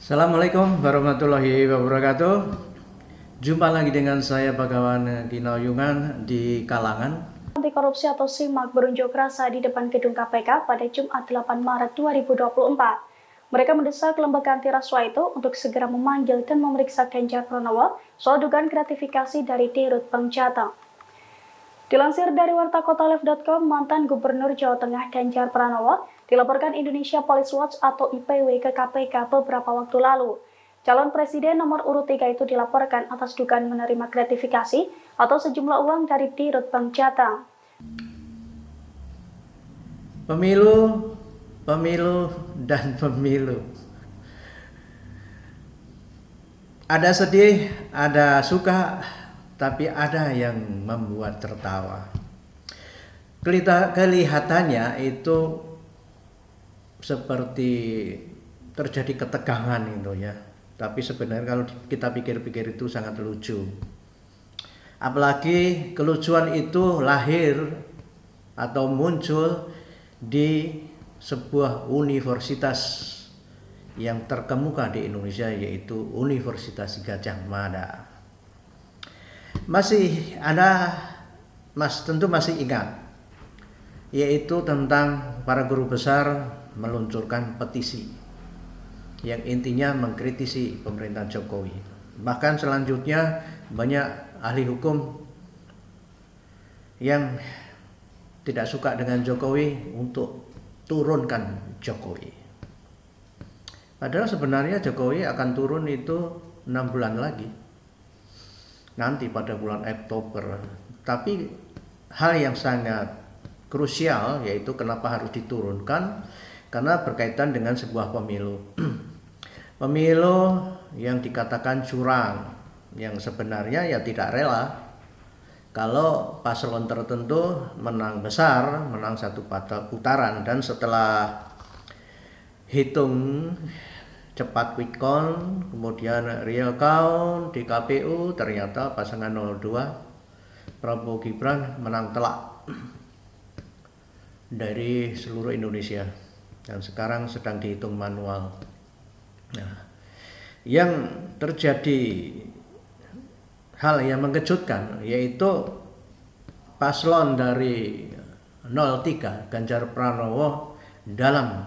Assalamualaikum warahmatullahi wabarakatuh. Jumpa lagi dengan saya Bagawan Kinauyungan di Kalangan. Anti korupsi atau SIMAK berunjuk rasa di depan gedung KPK pada Jumat 8 Maret 2024. Mereka mendesak lembaga anti rasuah itu untuk segera memanggil dan memeriksa Ganjar Pranowo soal dugaan gratifikasi dari Dirut Bank Jateng. Dilansir dari wartakotalive.com, mantan Gubernur Jawa Tengah Ganjar Pranowo dilaporkan Indonesia Police Watch atau IPW ke KPK beberapa waktu lalu. Calon Presiden nomor urut 3 itu dilaporkan atas dugaan menerima gratifikasi atau sejumlah uang dari Dirut Bank Jateng. Pemilu, dan pemilu. Ada sedih, ada suka, tapi ada yang membuat tertawa. Kelihatannya itu seperti terjadi ketegangan itu ya. Tapi sebenarnya kalau kita pikir-pikir itu sangat lucu. Apalagi kelucuan itu lahir atau muncul di sebuah universitas yang terkemuka di Indonesia, yaitu Universitas Gadjah Mada. Masih ada, tentu masih ingat, yaitu tentang para guru besar meluncurkan petisi yang intinya mengkritisi pemerintahan Jokowi. Bahkan selanjutnya banyak ahli hukum yang tidak suka dengan Jokowi untuk turunkan Jokowi. Padahal sebenarnya Jokowi akan turun itu 6 bulan lagi, nanti pada bulan Oktober. Tapi hal yang sangat krusial yaitu kenapa harus diturunkan, karena berkaitan dengan sebuah pemilu. Pemilu yang dikatakan curang, yang sebenarnya ya tidak rela kalau paslon tertentu menang besar, menang satu putaran, dan setelah hitung cepat quick count, kemudian real count di KPU, ternyata pasangan 02 Prabowo Gibran menang telak dari seluruh Indonesia, dan sekarang sedang dihitung manual. Nah, yang terjadi hal yang mengejutkan yaitu paslon dari 03 Ganjar Pranowo dalam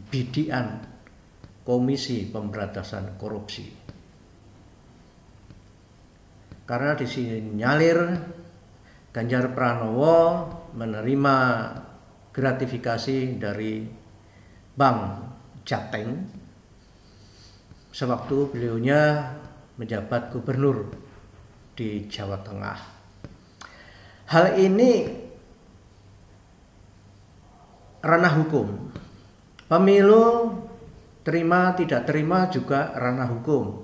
bidikan Komisi Pemberantasan Korupsi. Karena disinyalir Ganjar Pranowo menerima gratifikasi dari Bank Jateng sewaktu beliaunya menjabat gubernur di Jawa Tengah. Hal ini ranah hukum. Pemilu terima tidak terima juga ranah hukum.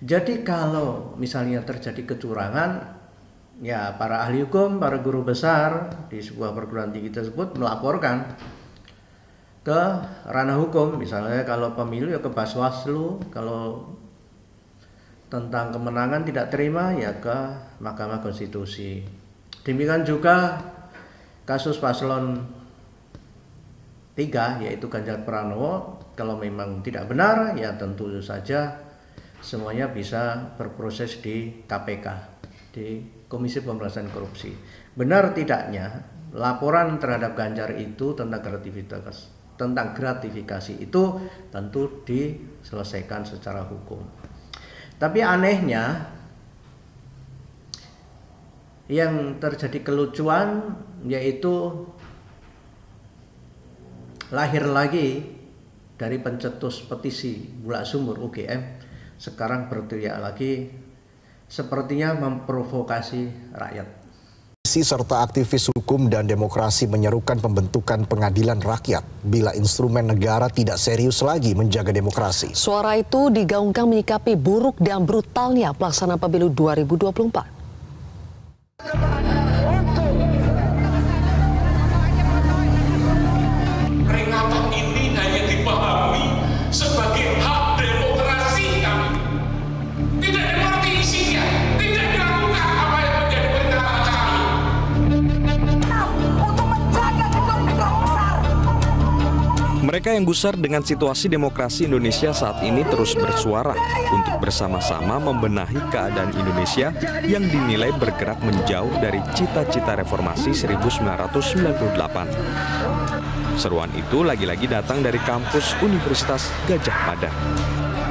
Jadi kalau misalnya terjadi kecurangan, ya para ahli hukum, para guru besar di sebuah perguruan tinggi tersebut melaporkan ke ranah hukum. Misalnya kalau pemilu ya ke Bawaslu, kalau tentang kemenangan tidak terima ya ke Mahkamah Konstitusi. Demikian juga kasus paslon 3 yaitu Ganjar Pranowo, kalau memang tidak benar ya tentu saja semuanya bisa berproses di KPK, di Komisi Pemberantasan Korupsi. Benar tidaknya laporan terhadap Ganjar itu tentang gratifikasi itu tentu diselesaikan secara hukum. Tapi anehnya yang terjadi kelucuan yaitu lahir lagi dari pencetus petisi Bulak Sumur UGM, sekarang berteriak lagi, sepertinya memprovokasi rakyat. Serta aktivis hukum dan demokrasi menyerukan pembentukan pengadilan rakyat bila instrumen negara tidak serius lagi menjaga demokrasi. Suara itu digaungkan menyikapi buruk dan brutalnya pelaksanaan pemilu 2024. Peringatan ini hanya dipahami sebagai hak demokrasi kami. Tidak dimengerti isinya, tidak dilakukan apa yang menjadi perintah kami. Untuk menjaga gedung besar. Mereka yang gusar dengan situasi demokrasi Indonesia saat ini terus bersuara untuk bersama-sama membenahi keadaan Indonesia yang dinilai bergerak menjauh dari cita-cita reformasi 1998. Seruan itu lagi-lagi datang dari kampus Universitas Gadjah Mada.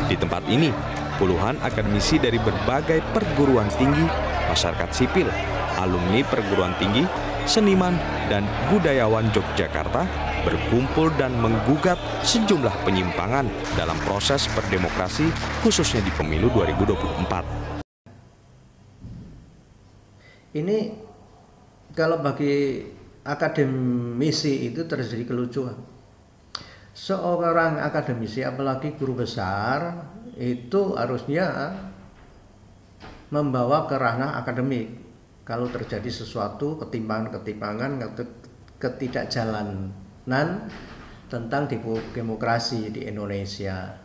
Di tempat ini, puluhan akademisi dari berbagai perguruan tinggi, masyarakat sipil, alumni perguruan tinggi, seniman, dan budayawan Yogyakarta berkumpul dan menggugat sejumlah penyimpangan dalam proses berdemokrasi, khususnya di pemilu 2024. Ini kalau bagi akademisi itu terjadi kelucuan. Seorang akademisi, apalagi guru besar, itu harusnya membawa ke ranah akademik. Kalau terjadi sesuatu ketimpangan, ketidakjalanan tentang demokrasi di Indonesia,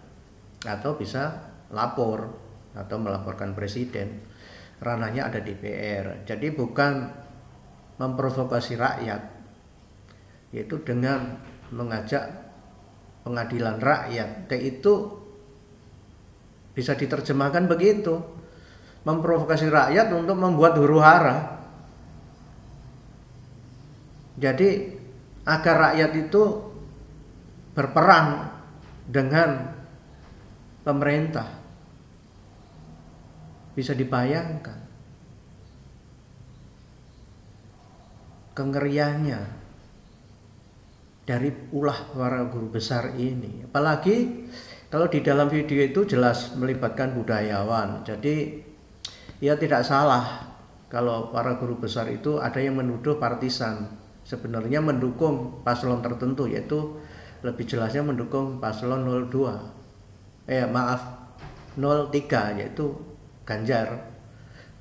atau bisa lapor atau melaporkan presiden, ranahnya ada DPR. Jadi bukan memprovokasi rakyat, yaitu dengan mengajak pengadilan rakyat. Itu bisa diterjemahkan begitu, memprovokasi rakyat untuk membuat huru-hara. Jadi agar rakyat itu berperang dengan pemerintah. Bisa dibayangkan kengeriannya dari ulah para guru besar ini. Apalagi kalau di dalam video itu jelas melibatkan budayawan. Jadi ya tidak salah kalau para guru besar itu ada yang menuduh partisan. Sebenarnya mendukung paslon tertentu, yaitu lebih jelasnya mendukung paslon 03, yaitu Ganjar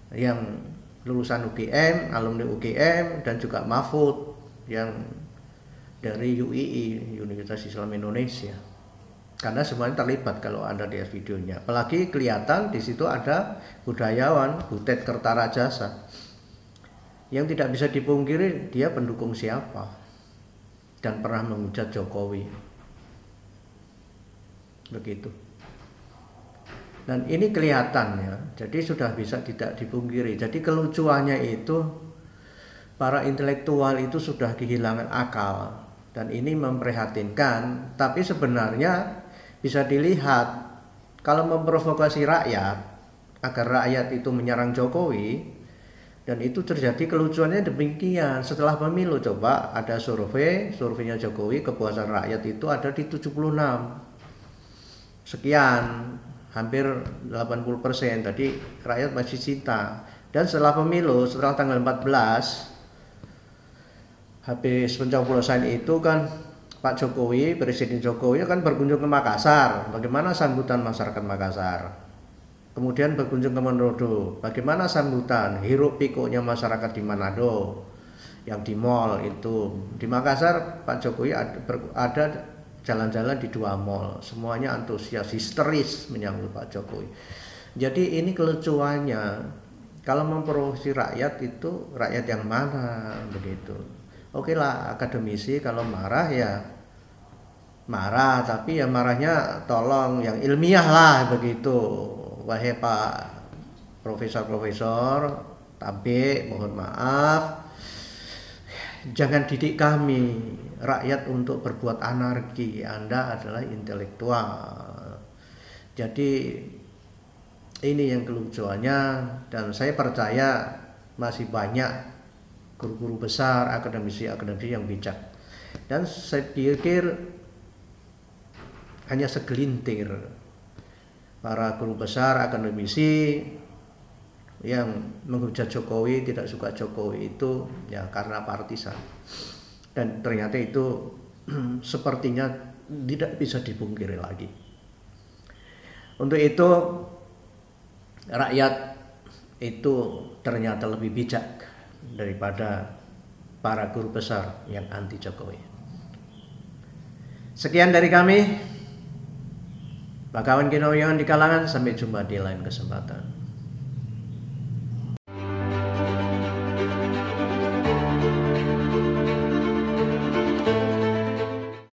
yang lulusan UGM, alumni UGM, dan juga Mahfud yang dari UII, Universitas Islam Indonesia. Karena semuanya terlibat kalau Anda lihat videonya. Apalagi kelihatan di situ ada budayawan Butet Kertarajasa. Yang tidak bisa dipungkiri dia pendukung siapa dan pernah menghujat Jokowi. Begitu. Dan ini kelihatannya, jadi sudah bisa tidak dipungkiri. Jadi kelucuannya itu para intelektual itu sudah kehilangan akal, dan ini memprihatinkan. Tapi sebenarnya bisa dilihat kalau memprovokasi rakyat agar rakyat itu menyerang Jokowi, dan itu terjadi kelucuannya demikian. Setelah pemilu coba ada surveinya Jokowi, kepuasan rakyat itu ada di 76 sekian, hampir 80%. Tadi rakyat masih cinta. Dan setelah pemilu, setelah tanggal 14 habis pencoblosan itu kan Pak Jokowi, Presiden Jokowi kan berkunjung ke Makassar. Bagaimana sambutan masyarakat Makassar? Kemudian berkunjung ke Manado. Bagaimana sambutan hiruk pikuknya masyarakat di Manado, yang di mall itu. Di Makassar Pak Jokowi ada jalan-jalan di 2 mall. Semuanya antusias, histeris menyambut Pak Jokowi. Jadi ini kelucuannya. Kalau memprovokasi rakyat itu rakyat yang mana begitu. Oke lah, akademisi kalau marah ya marah, tapi ya marahnya tolong yang ilmiah lah begitu. Wahai Pak Profesor Tabe, mohon maaf, jangan didik kami rakyat untuk berbuat anarki. Anda adalah intelektual. Jadi ini yang kelucuannya, dan saya percaya masih banyak guru-guru besar, akademisi-akademisi yang bijak. Dan saya pikir hanya segelintir para guru besar, akademisi yang menghujat Jokowi, tidak suka Jokowi itu ya karena partisan. Dan ternyata itu sepertinya tidak bisa dipungkiri lagi. Untuk itu rakyat itu ternyata lebih bijak daripada para guru besar yang anti Jokowi. Sekian dari kami. Pak kawan kinoyan di kalangan, sampai jumpa di lain kesempatan.